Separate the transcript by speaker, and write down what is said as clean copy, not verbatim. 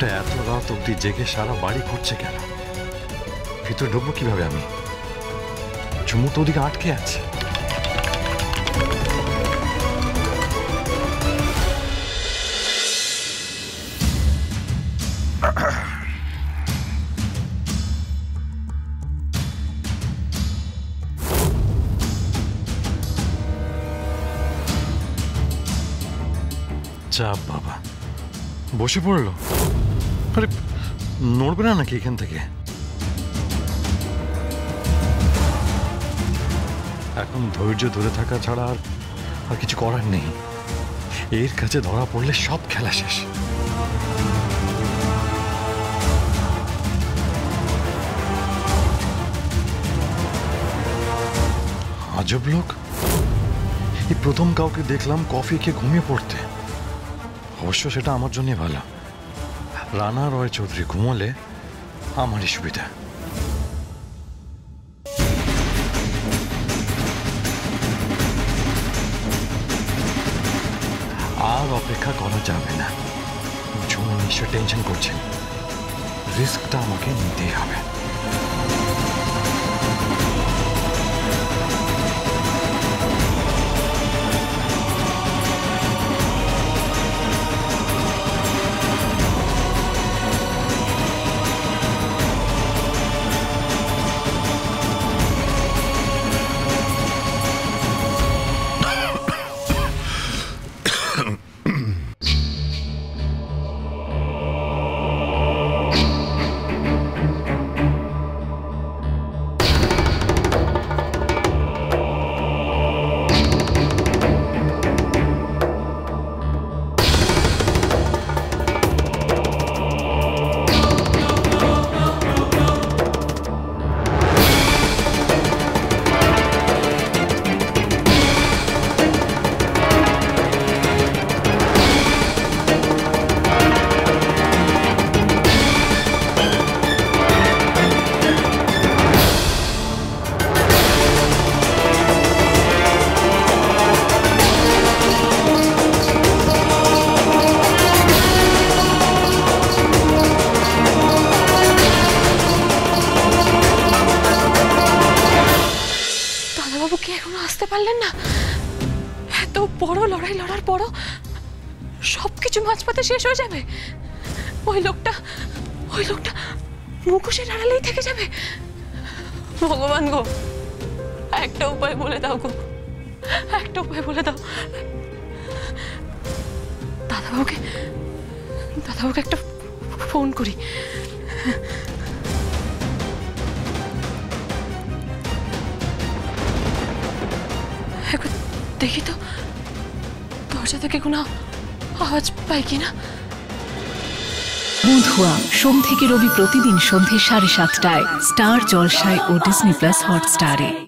Speaker 1: লোকটা এত রাত অব্দি জেগে সারা বাড়ি ঘুরছে কেন? ভিতরে ঢুকবো কিভাবে আমি? ঝুমু তো ওদিকে আটকে আছে। চাপ বাবা, বসে পড়লো। আরে নড়বে না নাকি এখান থেকে? এখন ধৈর্য ধরে থাকা ছাড়া আর কিছু করার নেই। এর কাছে ধরা পড়লে সব খেলা শেষ। আজব লোক, এই প্রথম কাউকে দেখলাম কফি খেয়ে ঘুমিয়ে পড়তে। অবশ্য সেটা আমার জন্যই ভালো। রানা রয় চৌধুরী ঘুমোলে আমারই সুবিধা। আর অপেক্ষা করা যাবে না। ঝুমু নিশ্চয় টেনশন করছেন। রিস্কটা আমাকে নিতেই হবে।
Speaker 2: পারলেন না? এত বড় লড়াই লড়ার পরও সবকিছু মাঝপথে শেষ হয়ে যাবে? ওই লোকটা মুখোশের আড়ালেই থেকে যাবে? ভগবান গো, একটা উপায় বলে দাও গো, একটা উপায় বলে দাও। দাদাবাবুকে একটা ফোন করি। দেখি তো দরজা থেকে কোনো আওয়াজ পাই কিনা।
Speaker 3: বন্ধুয়া সোম থেকে রবি প্রতিদিন সন্ধ্যে 7:30টায় স্টার জলসায় ও ডিজনি প্লাস হটস্টারে।